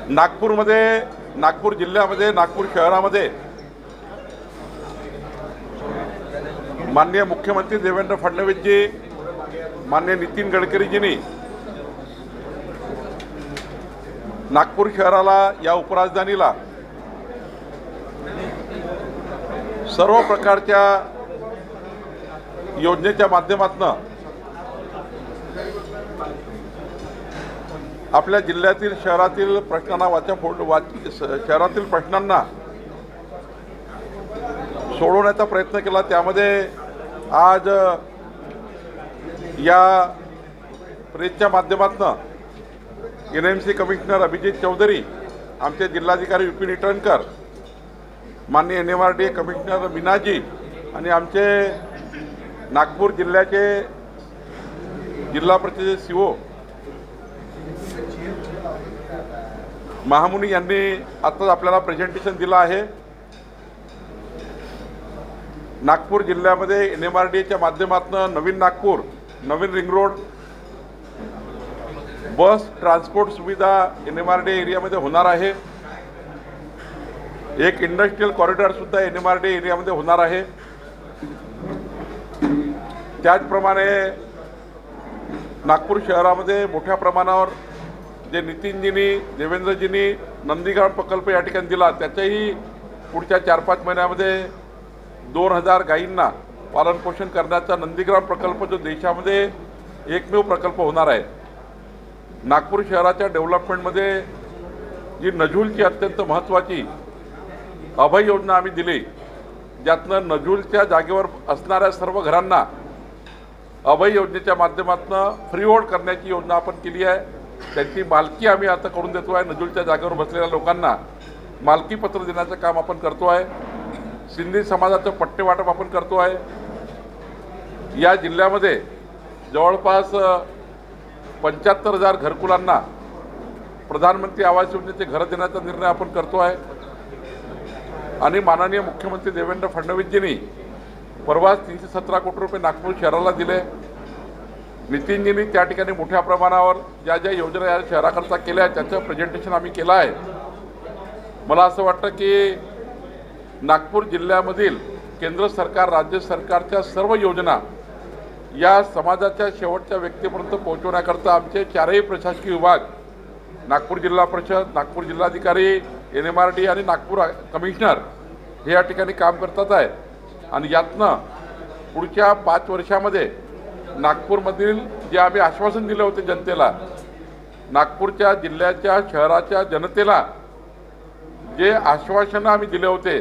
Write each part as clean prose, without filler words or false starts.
नागपूर जिल्ह्यामध्ये नागपूर शहरामध्ये माननीय मुख्यमंत्री देवेंद्र फडणवीसजी, माननीय नितीन गडकरीजींनी नागपूर शहराला, या उपराजधानीला सर्व प्रकारच्या योजनेच्या माध्यमातून आपल्या जिल्ह्यातील शहरातील प्रश्नांना शहरातील प्रश्नांना सोडवण्याचा प्रयत्न केला। त्यामध्ये आज या प्रेसच्या माध्यमातून एनएमसी कमिशनर अभिजित चौधरी, आमचे जिल्हाधिकारी विपिन ईटनकर, माननीय NMRDA कमिशनर मीनाजी आणि आमचे नागपूर जिल्ह्याचे जिल्हा परिषदेचे CO महामुनी यांनी आताच आपल्याला प्रेझेंटेशन दिलं आहे। नागपूर जिल्ह्यामध्ये NMRDAच्या माध्यमातून नवीन नागपूर, नवीन रिंग रोड, बस ट्रान्सपोर्ट सुविधा NMRDA एरियामध्ये होणार आहे। एक इंडस्ट्रियल कॉरिडॉर सुद्धा NMRDA एरियामध्ये होणार आहे। त्याचप्रमाणे नागपूर शहरामध्ये मोठ्या प्रमाणावर जे नितीनजींनी, देवेंद्रजींनी नंदीग्राम प्रकल्प या ठिकाणी दिला, त्याच्याही पुढच्या 4-5 महिन्यामध्ये 2000 गायींना पालनपोषण करण्याचा नंदीग्राम प्रकल्प जो देशामध्ये एकमेव प्रकल्प होणार आहे। नागपूर शहराच्या डेव्हलपमेंटमध्ये जी नजूलची अत्यंत महत्त्वाची अभय योजना आम्ही दिली, ज्यातनं नजूलच्या जागेवर असणाऱ्या सर्व घरांना अभय योजनेच्या माध्यमातून फ्रीहोल्ड करण्याची योजना आपण केली आहे। त्यांची मालकी आम्ही आता करून देतो आहे। नजूलच्या जागेवर बसलेल्या लोकांना मालकी पत्र देण्याचं काम आपण करतो आहे। सिंधी समाजाचं पट्टे वाटप आपण करतो आहे। या जिल्ह्यामध्ये जवळपास 75,000 घरकुलांना प्रधानमंत्री आवास योजनेचे घर देण्याचा निर्णय आपण करतो आहे। आणि माननीय मुख्यमंत्री देवेंद्र फडणवीसजींनी परवाच 317 कोटी रुपये नागपूर शहराला दिले। नितीनजींनी त्या ठिकाणी मोठ्या प्रमाणावर ज्या ज्या योजना या शहराकरता केल्या आहेत त्याचं प्रेझेंटेशन आम्ही केलं आहे। मला असं वाटतं की नागपूर जिल्ह्यामधील केंद्र सरकार, राज्य सरकारच्या सर्व योजना या समाजाच्या शेवटच्या व्यक्तीपर्यंत पोहोचवण्याकरता आमचे 4ही प्रशासकीय विभाग, नागपूर जिल्हा परिषद, नागपूर जिल्हाधिकारी, NMRDA आणि नागपूर कमिशनर हे या ठिकाणी काम करतात आहे। आणि यातनं पुढच्या 5 वर्षामध्ये नागपूरमधील जे आम्ही आश्वासन दिले होते जनतेला, नागपूरच्या जिल्ह्याच्या शहराच्या जनतेला जे आश्वासनं आम्ही दिले होते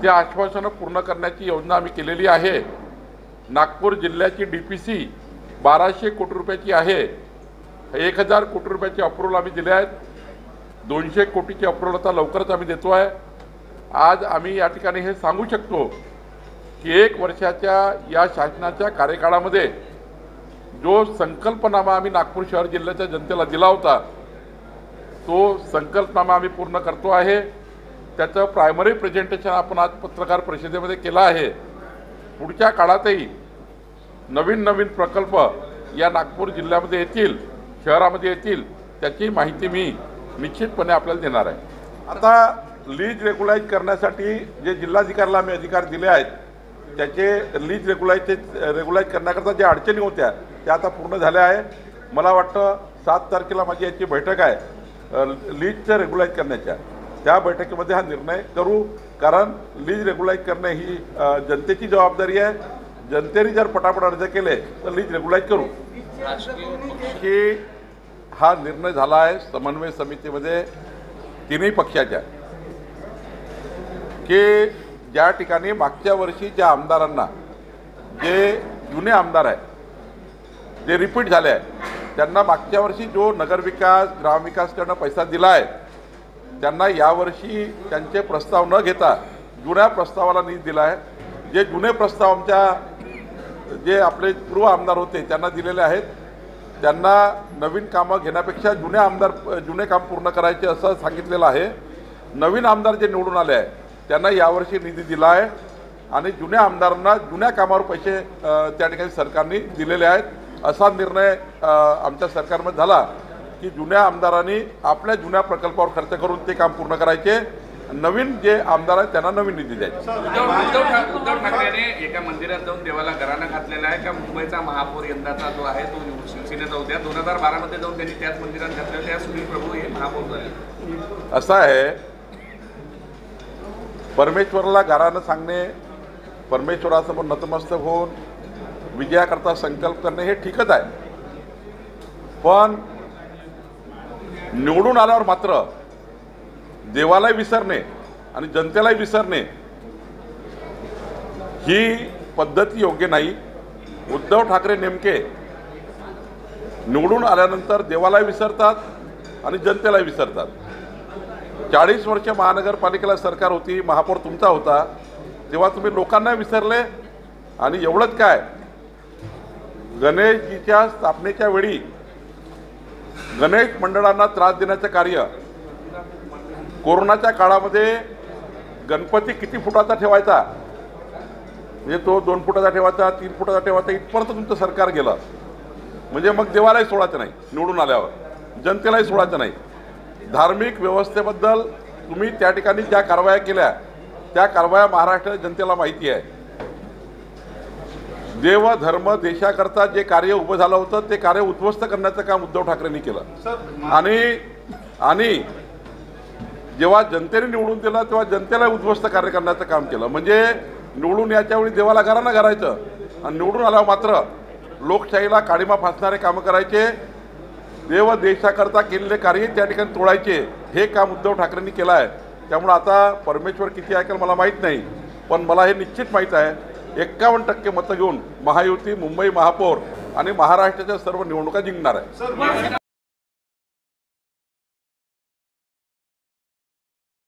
ते आश्वासनं पूर्ण करण्याची योजना आम्ही केलेली आहे। नागपूर जिल्ह्याची DPC 1200 कोटी रुपयाची आहे। 1000 कोटी रुपयाचे अप्रूव्हल आम्ही दिले आहेत। 200 कोटीचे अप्रूव्हल आता लवकरच आम्ही देतो आहे। आज आम्ही या ठिकाणी हे सांगू शकतो की 1 वर्षाच्या या शासनाच्या कार्यकाळामध्ये जो संकल्पनामा आम्ही नागपूर शहर जिल्ह्याच्या जनतेला दिला होता तो संकल्पनामा आम्ही पूर्ण करतो आहे। त्याचं प्रायमरी प्रेझेंटेशन आपण आज पत्रकार परिषदेमध्ये केलं आहे। पुढच्या काळातही नवीन नवीन प्रकल्प या नागपूर जिल्ह्यामध्ये येतील, शहरामध्ये येतील, त्याची माहिती मी निश्चितपणे आपल्याला देणार आहे। आता लीज रेग्युलाइज करण्यासाठी जे जिल्हाधिकाऱ्याला आम्ही अधिकार दिले आहेत त्याचे लीज रेग्युलाइज करण्याकरता ज्या अडचणी होत्या त्या आता पूर्ण झाल्या आहे। मला वाटतं 7 तारखेला माझी याची बैठक आहे लीजचं रेग्युलाइज करण्याच्या। त्या बैठकीमध्ये हा निर्णय करू, कारण लीज रेग्युलाइज करणे ही जनतेची जबाबदारी आहे। जनतेने जर पटापट अर्ज केले तर लीज रेग्युलाइज करू। की हा निर्णय झाला आहे समन्वय समितीमध्ये 3ही पक्षाच्या, की ज्या ठिकाणी मागच्या वर्षी ज्या आमदारांना, जे जुने आमदार आहेत, जे रिपीट झाले आहेत, त्यांना मागच्या वर्षी जो नगरविकास, ग्रामविकासकडनं पैसा दिला आहे त्यांना यावर्षी त्यांचे प्रस्ताव न घेता जुन्या प्रस्तावाला निधी दिला आहे। जे जुने प्रस्ताव आमच्या जे आपले पूर्व आमदार होते त्यांना दिलेले आहेत, त्यांना नवीन कामं घेण्यापेक्षा जुने काम पूर्ण करायचे असं सांगितलेलं आहे। नवीन आमदार जे निवडून आले आहे त्यांना यावर्षी निधी दिला आहे आणि जुन्या आमदारांना जुन्या कामावर पैसे त्या ठिकाणी सरकारने दिलेले आहेत। असा निर्णय आमच्या सरकारमध्ये झाला की जुन्या आमदारांनी आपल्या जुन्या प्रकल्पावर खर्च करून ते काम पूर्ण करायचे, नवीन जे आमदार आहेत त्यांना नवीन निधी द्यायचा। उद्धव ठाकरेने एका मंदिरात जाऊन देवाला घराणा घातलेला आहे का मुंबईचा महापौर यंदाचा जो आहे तो शिवसेनेचा होत्या 2012 मध्ये जाऊन त्यांनी त्याच मंदिरात घातले होते, सुनील प्रभू हे महापौर झाले। असं आहे, परमेश्वराला घराणं सांगणे, परमेश्वरासमोर नतमस्तक होऊन विजयाकरता संकल्प करणे हे ठीकच आहे, पण निवडून आल्यावर मात्र देवालाही विसरणे आणि जनतेलाही विसरणे ही पद्धती योग्य नाही। उद्धव ठाकरे नेमके निवडून आल्यानंतर देवालाही विसरतात आणि जनतेलाही विसरतात। 40 वर्ष महानगरपालिकेला सरकार होती, महापौर तुमचा होता, तेव्हा तुम्ही लोकांना विसरले। आणि एवढंच काय, गणेशजीच्या स्थापनेच्या वेळी गणेश मंडळांना त्रास देण्याचं कार्य, कोरोनाच्या काळामध्ये गणपती किती फुटाचा ठेवायचा, म्हणजे तो 2 फुटाचा ठेवायचा, 3 फुटाचा ठेवायचा, इथपर्यंत तुमचं सरकार गेलं। म्हणजे मग देवालाही सोडायचं नाही, निवडून आल्यावर जनतेलाही सोडायचं नाही। धार्मिक व्यवस्थेबद्दल तुम्ही त्या ठिकाणी ज्या कारवाया केल्या त्या कारवाया महाराष्ट्राच्या जनतेला माहिती आहे। देव धर्म देशाकरता जे कार्य उभं झालं होतं ते कार्य उद्ध्वस्त करण्याचं काम उद्धव ठाकरेंनी केलं। आणि जेव्हा जनतेने निवडून दिलं तेव्हा जनतेला उद्ध्वस्त कार्य करण्याचं काम केलं। म्हणजे निवडून याच्या वेळी देवाला घराणं घालायचं आणि निवडून आल्यावर मात्र लोकशाहीला काळीमा फासणारे कामं करायचे, देव देशाकरता केलेले कार्य त्या ठिकाणी तोडायचे, हे काम उद्धव ठाकरेंनी केलं आहे। त्यामुळे आता परमेश्वर किती ऐकेल मला माहीत नाही, पण मला हे निश्चित माहीत आहे 51% मतं घेऊन महायुती मुंबई महापौर आणि महाराष्ट्राच्या सर्व निवडणुका जिंकणार आहे।